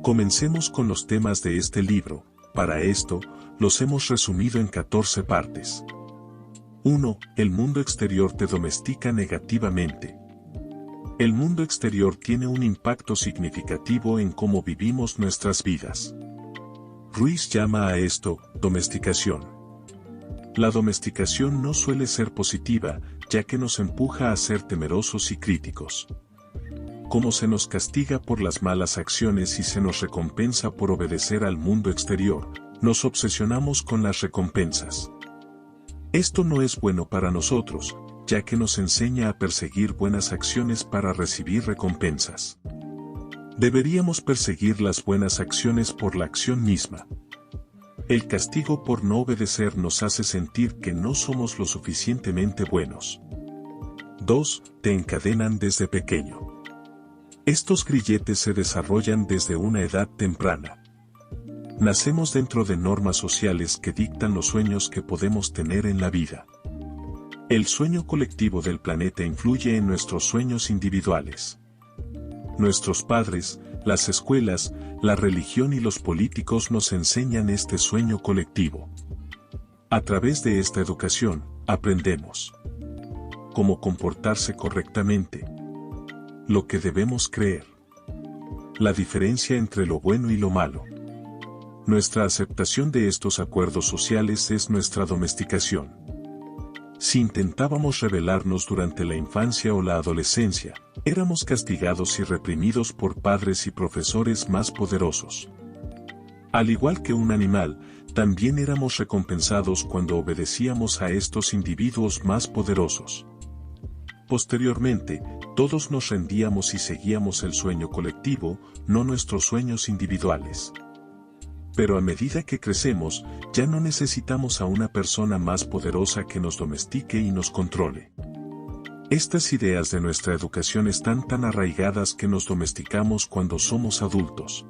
Comencemos con los temas de este libro. Para esto, los hemos resumido en 14 partes. 1. El mundo exterior te domestica negativamente. El mundo exterior tiene un impacto significativo en cómo vivimos nuestras vidas. Ruiz llama a esto domesticación. La domesticación no suele ser positiva, ya que nos empuja a ser temerosos y críticos. Como se nos castiga por las malas acciones y se nos recompensa por obedecer al mundo exterior, nos obsesionamos con las recompensas. Esto no es bueno para nosotros, ya que nos enseña a perseguir buenas acciones para recibir recompensas. Deberíamos perseguir las buenas acciones por la acción misma. El castigo por no obedecer nos hace sentir que no somos lo suficientemente buenos. 2. Te encadenan desde pequeño. Estos grilletes se desarrollan desde una edad temprana. Nacemos dentro de normas sociales que dictan los sueños que podemos tener en la vida. El sueño colectivo del planeta influye en nuestros sueños individuales. Nuestros padres, las escuelas, la religión y los políticos nos enseñan este sueño colectivo. A través de esta educación, aprendemos cómo comportarse correctamente, lo que debemos creer, la diferencia entre lo bueno y lo malo. Nuestra aceptación de estos acuerdos sociales es nuestra domesticación. Si intentábamos rebelarnos durante la infancia o la adolescencia, éramos castigados y reprimidos por padres y profesores más poderosos. Al igual que un animal, también éramos recompensados cuando obedecíamos a estos individuos más poderosos. Posteriormente, todos nos rendíamos y seguíamos el sueño colectivo, no nuestros sueños individuales. Pero a medida que crecemos, ya no necesitamos a una persona más poderosa que nos domestique y nos controle. Estas ideas de nuestra educación están tan arraigadas que nos domesticamos cuando somos adultos.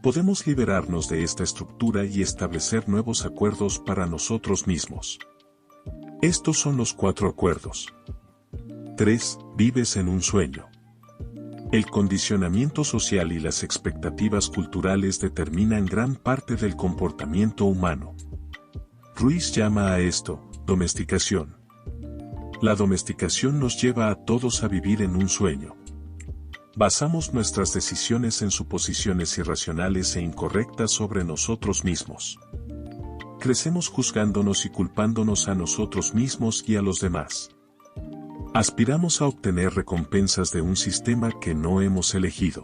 Podemos liberarnos de esta estructura y establecer nuevos acuerdos para nosotros mismos. Estos son los 4 acuerdos. 3. Vives en un sueño. El condicionamiento social y las expectativas culturales determinan gran parte del comportamiento humano. Ruiz llama a esto domesticación. La domesticación nos lleva a todos a vivir en un sueño. Basamos nuestras decisiones en suposiciones irracionales e incorrectas sobre nosotros mismos. Crecemos juzgándonos y culpándonos a nosotros mismos y a los demás. Aspiramos a obtener recompensas de un sistema que no hemos elegido.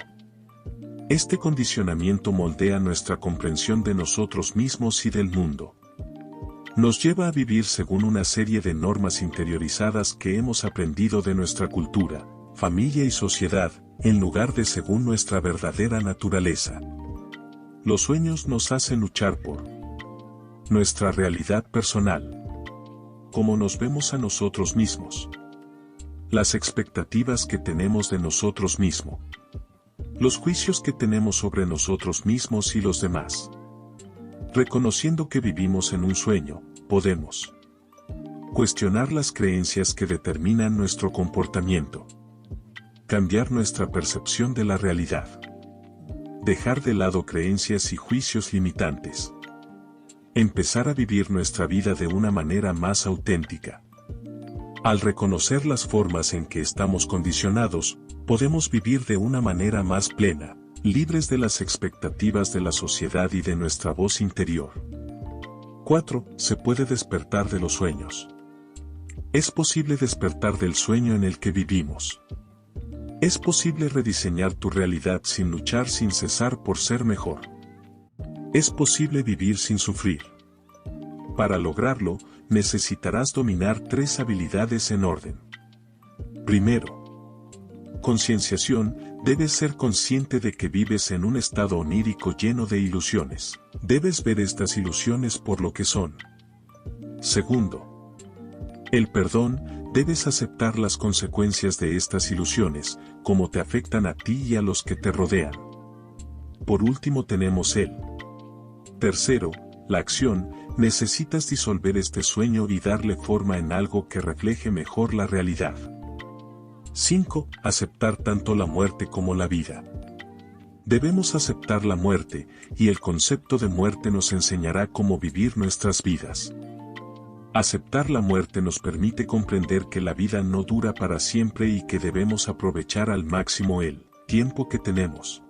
Este condicionamiento moldea nuestra comprensión de nosotros mismos y del mundo. Nos lleva a vivir según una serie de normas interiorizadas que hemos aprendido de nuestra cultura, familia y sociedad, en lugar de según nuestra verdadera naturaleza. Los sueños nos hacen luchar por nuestra realidad personal, cómo nos vemos a nosotros mismos, las expectativas que tenemos de nosotros mismos, los juicios que tenemos sobre nosotros mismos y los demás. Reconociendo que vivimos en un sueño, podemos cuestionar las creencias que determinan nuestro comportamiento, cambiar nuestra percepción de la realidad, dejar de lado creencias y juicios limitantes, empezar a vivir nuestra vida de una manera más auténtica. Al reconocer las formas en que estamos condicionados, podemos vivir de una manera más plena, libres de las expectativas de la sociedad y de nuestra voz interior. 4. Se puede despertar de los sueños. Es posible despertar del sueño en el que vivimos. Es posible rediseñar tu realidad sin luchar sin cesar por ser mejor. Es posible vivir sin sufrir. Para lograrlo, necesitarás dominar 3 habilidades en orden. Primero, concienciación. Debes ser consciente de que vives en un estado onírico lleno de ilusiones. Debes ver estas ilusiones por lo que son. Segundo, el perdón. Debes aceptar las consecuencias de estas ilusiones, cómo te afectan a ti y a los que te rodean. Por último tenemos el tercero, la acción. Necesitas disolver este sueño y darle forma en algo que refleje mejor la realidad. 5. Aceptar tanto la muerte como la vida. Debemos aceptar la muerte, y el concepto de muerte nos enseñará cómo vivir nuestras vidas. Aceptar la muerte nos permite comprender que la vida no dura para siempre y que debemos aprovechar al máximo el tiempo que tenemos.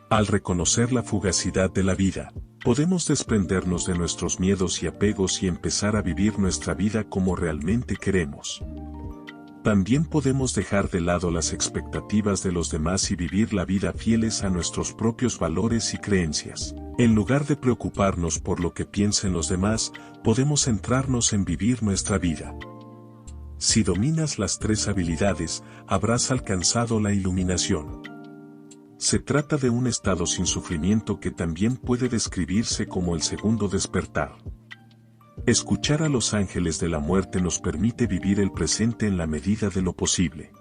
Al reconocer la fugacidad de la vida, podemos desprendernos de nuestros miedos y apegos y empezar a vivir nuestra vida como realmente queremos. También podemos dejar de lado las expectativas de los demás y vivir la vida fieles a nuestros propios valores y creencias. En lugar de preocuparnos por lo que piensen los demás, podemos centrarnos en vivir nuestra vida. Si dominas las tres habilidades, habrás alcanzado la iluminación. Se trata de un estado sin sufrimiento que también puede describirse como el segundo despertar. Escuchar a los ángeles de la muerte nos permite vivir el presente en la medida de lo posible.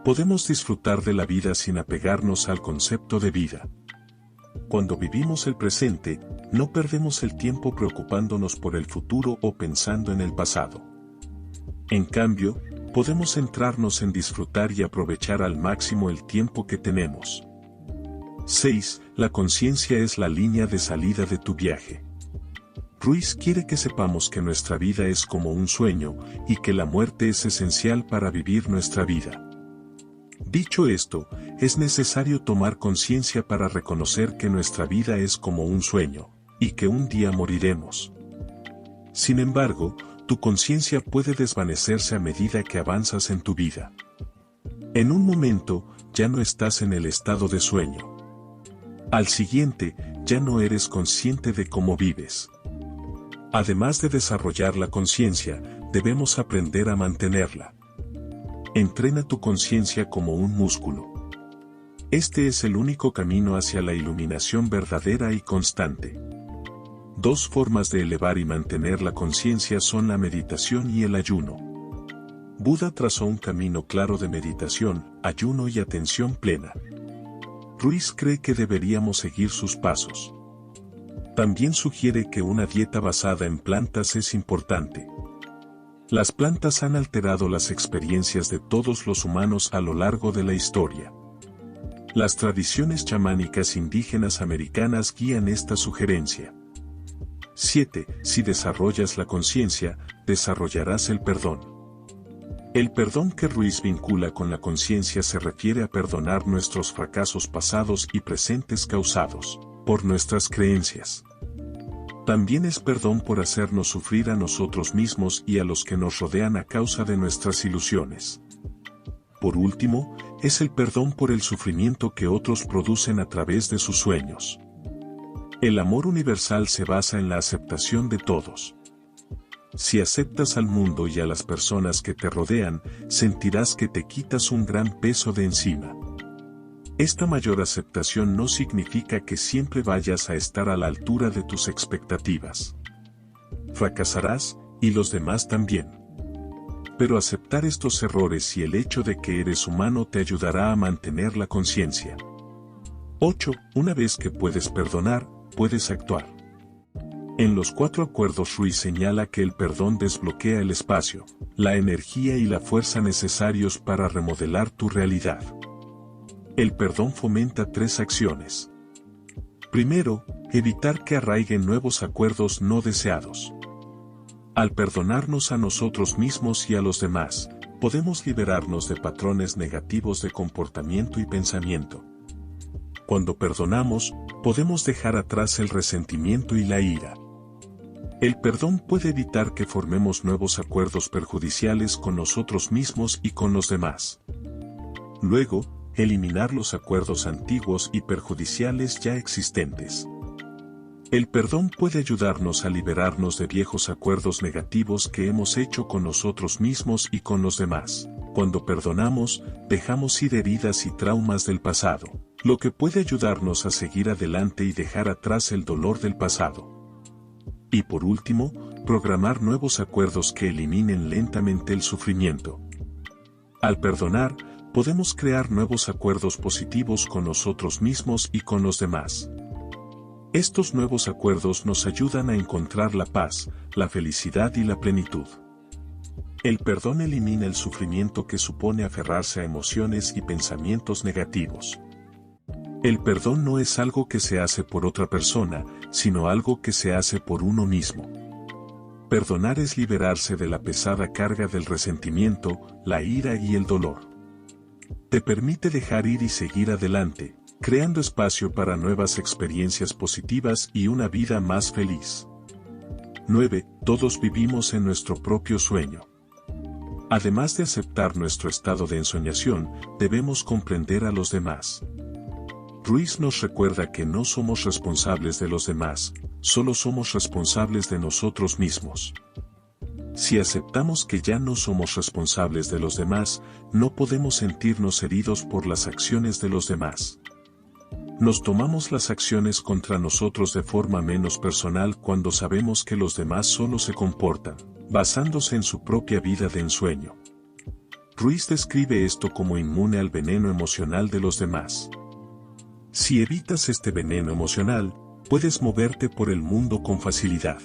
Podemos disfrutar de la vida sin apegarnos al concepto de vida. Cuando vivimos el presente, no perdemos el tiempo preocupándonos por el futuro o pensando en el pasado. En cambio, podemos centrarnos en disfrutar y aprovechar al máximo el tiempo que tenemos. 6. La conciencia es la línea de salida de tu viaje. Ruiz quiere que sepamos que nuestra vida es como un sueño, y que la muerte es esencial para vivir nuestra vida. Dicho esto, es necesario tomar conciencia para reconocer que nuestra vida es como un sueño, y que un día moriremos. Sin embargo, tu conciencia puede desvanecerse a medida que avanzas en tu vida. En un momento, ya no estás en el estado de sueño. Al siguiente, ya no eres consciente de cómo vives. Además de desarrollar la conciencia, debemos aprender a mantenerla. Entrena tu conciencia como un músculo. Este es el único camino hacia la iluminación verdadera y constante. Dos formas de elevar y mantener la conciencia son la meditación y el ayuno. Buda trazó un camino claro de meditación, ayuno y atención plena. Ruiz cree que deberíamos seguir sus pasos. También sugiere que una dieta basada en plantas es importante. Las plantas han alterado las experiencias de todos los humanos a lo largo de la historia. Las tradiciones chamánicas indígenas americanas guían esta sugerencia. 7. Si desarrollas la conciencia, desarrollarás el perdón. El perdón que Ruiz vincula con la conciencia se refiere a perdonar nuestros fracasos pasados y presentes causados por nuestras creencias. También es perdón por hacernos sufrir a nosotros mismos y a los que nos rodean a causa de nuestras ilusiones. Por último, es el perdón por el sufrimiento que otros producen a través de sus sueños. El amor universal se basa en la aceptación de todos. Si aceptas al mundo y a las personas que te rodean, sentirás que te quitas un gran peso de encima. Esta mayor aceptación no significa que siempre vayas a estar a la altura de tus expectativas. Fracasarás, y los demás también. Pero aceptar estos errores y el hecho de que eres humano te ayudará a mantener la conciencia. 8. Una vez que puedes perdonar, puedes actuar. En los 4 acuerdos Ruiz señala que el perdón desbloquea el espacio, la energía y la fuerza necesarios para remodelar tu realidad. El perdón fomenta 3 acciones. Primero, evitar que arraiguen nuevos acuerdos no deseados. Al perdonarnos a nosotros mismos y a los demás, podemos liberarnos de patrones negativos de comportamiento y pensamiento. Cuando perdonamos, podemos dejar atrás el resentimiento y la ira. El perdón puede evitar que formemos nuevos acuerdos perjudiciales con nosotros mismos y con los demás. Luego, eliminar los acuerdos antiguos y perjudiciales ya existentes. El perdón puede ayudarnos a liberarnos de viejos acuerdos negativos que hemos hecho con nosotros mismos y con los demás. Cuando perdonamos, dejamos ir heridas y traumas del pasado, lo que puede ayudarnos a seguir adelante y dejar atrás el dolor del pasado. Y por último, programar nuevos acuerdos que eliminen lentamente el sufrimiento. Al perdonar, podemos crear nuevos acuerdos positivos con nosotros mismos y con los demás. Estos nuevos acuerdos nos ayudan a encontrar la paz, la felicidad y la plenitud. El perdón elimina el sufrimiento que supone aferrarse a emociones y pensamientos negativos. El perdón no es algo que se hace por otra persona, sino algo que se hace por uno mismo. Perdonar es liberarse de la pesada carga del resentimiento, la ira y el dolor. Te permite dejar ir y seguir adelante, creando espacio para nuevas experiencias positivas y una vida más feliz. 9. Todos vivimos en nuestro propio sueño. Además de aceptar nuestro estado de ensoñación, debemos comprender a los demás. Ruiz nos recuerda que no somos responsables de los demás, solo somos responsables de nosotros mismos. Si aceptamos que ya no somos responsables de los demás, no podemos sentirnos heridos por las acciones de los demás. Nos tomamos las acciones contra nosotros de forma menos personal cuando sabemos que los demás solo se comportan, basándose en su propia vida de ensueño. Ruiz describe esto como inmune al veneno emocional de los demás. Si evitas este veneno emocional, puedes moverte por el mundo con facilidad.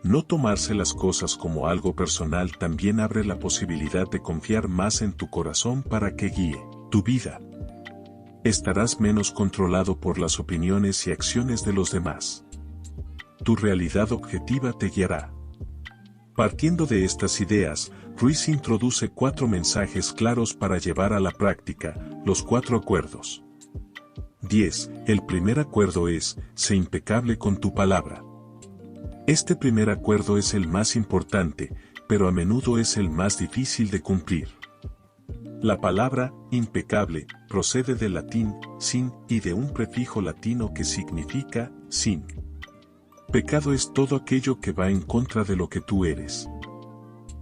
No tomarse las cosas como algo personal también abre la posibilidad de confiar más en tu corazón para que guíe tu vida. Estarás menos controlado por las opiniones y acciones de los demás. Tu realidad objetiva te guiará. Partiendo de estas ideas, Ruiz introduce 4 mensajes claros para llevar a la práctica, los 4 acuerdos. 10. El primer acuerdo es, sé impecable con tu palabra. Este primer acuerdo es el más importante, pero a menudo es el más difícil de cumplir. La palabra, impecable, procede del latín, sin, y de un prefijo latino que significa, sin. Pecado es todo aquello que va en contra de lo que tú eres.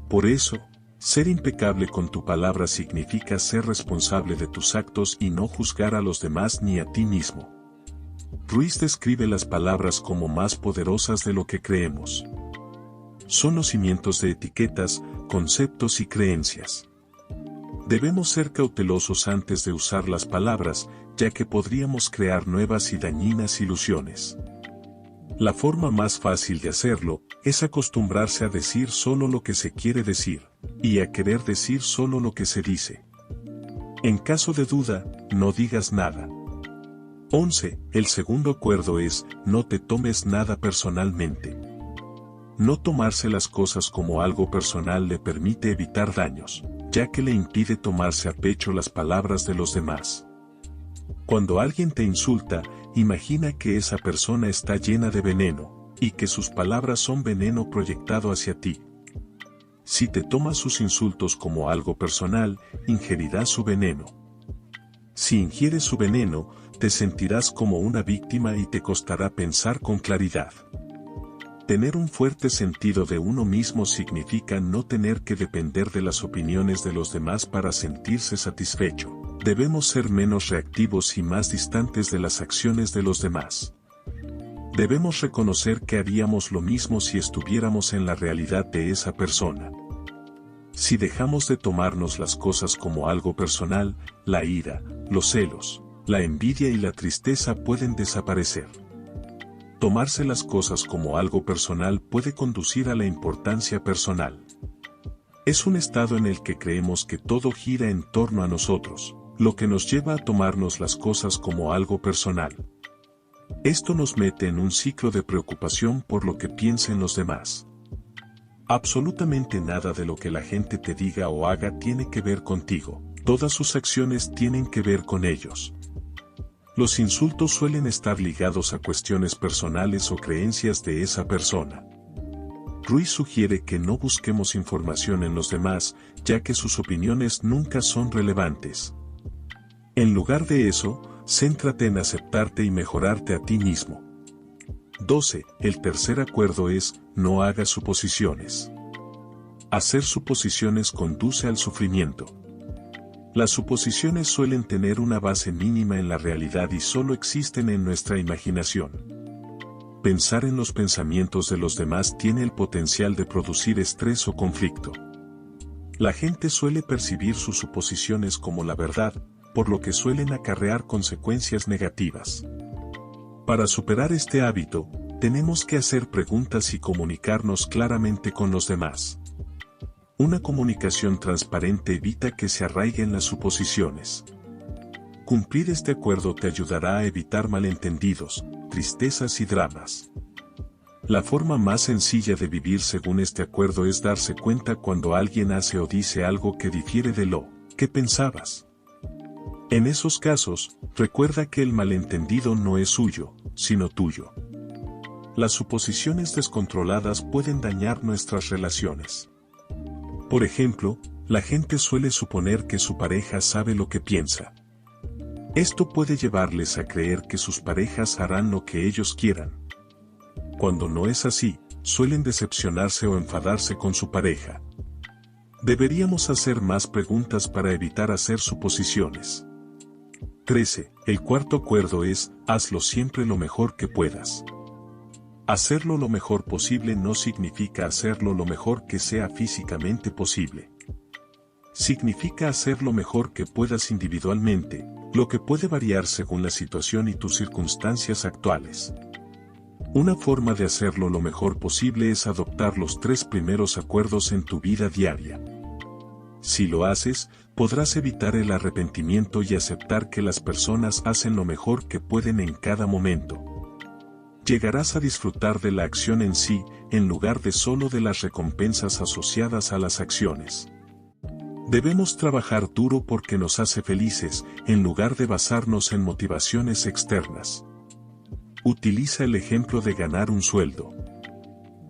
Por eso, ser impecable con tu palabra significa ser responsable de tus actos y no juzgar a los demás ni a ti mismo. Ruiz describe las palabras como más poderosas de lo que creemos. Son los cimientos de etiquetas, conceptos y creencias. Debemos ser cautelosos antes de usar las palabras, ya que podríamos crear nuevas y dañinas ilusiones. La forma más fácil de hacerlo es acostumbrarse a decir solo lo que se quiere decir, y a querer decir solo lo que se dice. En caso de duda, no digas nada. 11. El segundo acuerdo es, no te tomes nada personalmente. No tomarse las cosas como algo personal le permite evitar daños, ya que le impide tomarse a pecho las palabras de los demás. Cuando alguien te insulta, imagina que esa persona está llena de veneno, y que sus palabras son veneno proyectado hacia ti. Si te tomas sus insultos como algo personal, ingerirás su veneno. Si ingieres su veneno, te sentirás como una víctima y te costará pensar con claridad. Tener un fuerte sentido de uno mismo significa no tener que depender de las opiniones de los demás para sentirse satisfecho. Debemos ser menos reactivos y más distantes de las acciones de los demás. Debemos reconocer que haríamos lo mismo si estuviéramos en la realidad de esa persona. Si dejamos de tomarnos las cosas como algo personal, la ira, los celos, la envidia y la tristeza pueden desaparecer. Tomarse las cosas como algo personal puede conducir a la importancia personal. Es un estado en el que creemos que todo gira en torno a nosotros, lo que nos lleva a tomarnos las cosas como algo personal. Esto nos mete en un ciclo de preocupación por lo que piensen los demás. Absolutamente nada de lo que la gente te diga o haga tiene que ver contigo, todas sus acciones tienen que ver con ellos. Los insultos suelen estar ligados a cuestiones personales o creencias de esa persona. Ruiz sugiere que no busquemos información en los demás, ya que sus opiniones nunca son relevantes. En lugar de eso, céntrate en aceptarte y mejorarte a ti mismo. 12. El tercer acuerdo es, no hagas suposiciones. Hacer suposiciones conduce al sufrimiento. Las suposiciones suelen tener una base mínima en la realidad y solo existen en nuestra imaginación. Pensar en los pensamientos de los demás tiene el potencial de producir estrés o conflicto. La gente suele percibir sus suposiciones como la verdad, por lo que suelen acarrear consecuencias negativas. Para superar este hábito, tenemos que hacer preguntas y comunicarnos claramente con los demás. Una comunicación transparente evita que se arraiguen las suposiciones. Cumplir este acuerdo te ayudará a evitar malentendidos, tristezas y dramas. La forma más sencilla de vivir según este acuerdo es darse cuenta cuando alguien hace o dice algo que difiere de lo que pensabas. En esos casos, recuerda que el malentendido no es suyo, sino tuyo. Las suposiciones descontroladas pueden dañar nuestras relaciones. Por ejemplo, la gente suele suponer que su pareja sabe lo que piensa. Esto puede llevarles a creer que sus parejas harán lo que ellos quieran. Cuando no es así, suelen decepcionarse o enfadarse con su pareja. Deberíamos hacer más preguntas para evitar hacer suposiciones. 13. El cuarto acuerdo es, hazlo siempre lo mejor que puedas. Hacerlo lo mejor posible no significa hacerlo lo mejor que sea físicamente posible. Significa hacer lo mejor que puedas individualmente, lo que puede variar según la situación y tus circunstancias actuales. Una forma de hacerlo lo mejor posible es adoptar los 3 primeros acuerdos en tu vida diaria. Si lo haces, podrás evitar el arrepentimiento y aceptar que las personas hacen lo mejor que pueden en cada momento. Llegarás a disfrutar de la acción en sí, en lugar de solo de las recompensas asociadas a las acciones. Debemos trabajar duro porque nos hace felices, en lugar de basarnos en motivaciones externas. Utiliza el ejemplo de ganar un sueldo.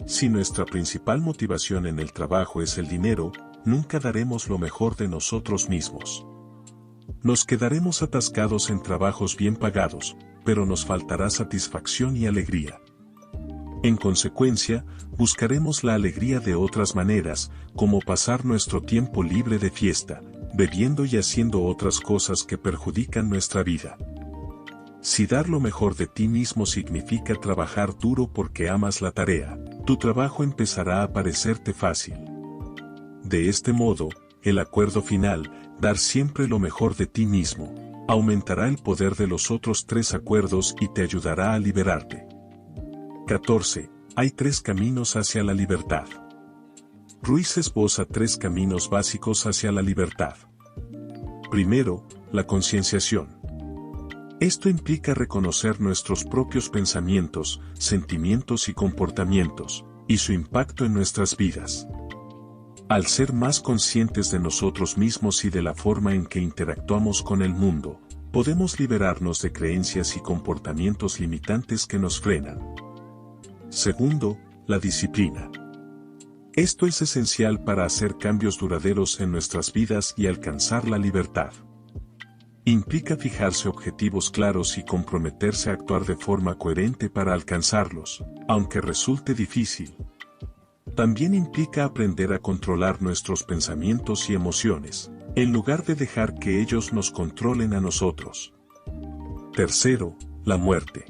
Si nuestra principal motivación en el trabajo es el dinero, nunca daremos lo mejor de nosotros mismos. Nos quedaremos atascados en trabajos bien pagados, pero nos faltará satisfacción y alegría. En consecuencia, buscaremos la alegría de otras maneras, como pasar nuestro tiempo libre de fiesta, bebiendo y haciendo otras cosas que perjudican nuestra vida. Si dar lo mejor de ti mismo significa trabajar duro porque amas la tarea, tu trabajo empezará a parecerte fácil. De este modo, el acuerdo final, dar siempre lo mejor de ti mismo, aumentará el poder de los otros 3 acuerdos y te ayudará a liberarte. 14. Hay 3 caminos hacia la libertad. Ruiz esboza 3 caminos básicos hacia la libertad. Primero, la concienciación. Esto implica reconocer nuestros propios pensamientos, sentimientos y comportamientos, y su impacto en nuestras vidas. Al ser más conscientes de nosotros mismos y de la forma en que interactuamos con el mundo, podemos liberarnos de creencias y comportamientos limitantes que nos frenan. Segundo, la disciplina. Esto es esencial para hacer cambios duraderos en nuestras vidas y alcanzar la libertad. Implica fijarse objetivos claros y comprometerse a actuar de forma coherente para alcanzarlos, aunque resulte difícil. También implica aprender a controlar nuestros pensamientos y emociones, en lugar de dejar que ellos nos controlen a nosotros. Tercero, la muerte.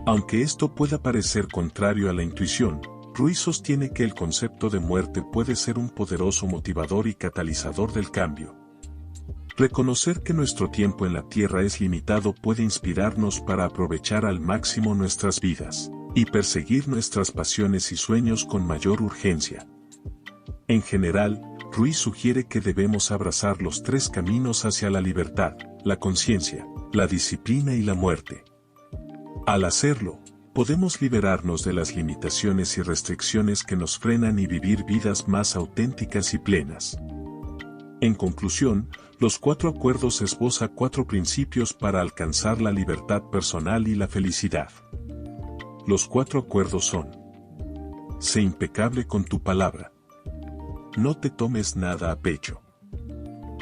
Aunque esto pueda parecer contrario a la intuición, Ruiz sostiene que el concepto de muerte puede ser un poderoso motivador y catalizador del cambio. Reconocer que nuestro tiempo en la Tierra es limitado puede inspirarnos para aprovechar al máximo nuestras vidas, y perseguir nuestras pasiones y sueños con mayor urgencia. En general, Ruiz sugiere que debemos abrazar los 3 caminos hacia la libertad, la conciencia, la disciplina y la muerte. Al hacerlo, podemos liberarnos de las limitaciones y restricciones que nos frenan y vivir vidas más auténticas y plenas. En conclusión, los 4 acuerdos esboza 4 principios para alcanzar la libertad personal y la felicidad. Los 4 acuerdos son: sé impecable con tu palabra. No te tomes nada a pecho.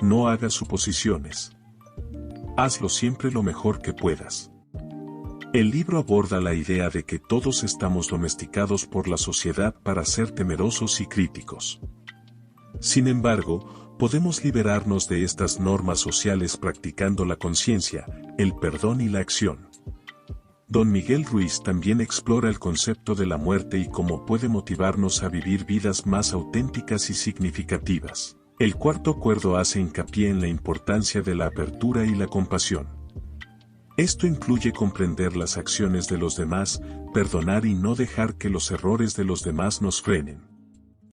No hagas suposiciones. Hazlo siempre lo mejor que puedas. El libro aborda la idea de que todos estamos domesticados por la sociedad para ser temerosos y críticos. Sin embargo, podemos liberarnos de estas normas sociales practicando la conciencia, el perdón y la acción. Don Miguel Ruiz también explora el concepto de la muerte y cómo puede motivarnos a vivir vidas más auténticas y significativas. El 4 acuerdo hace hincapié en la importancia de la apertura y la compasión. Esto incluye comprender las acciones de los demás, perdonar y no dejar que los errores de los demás nos frenen.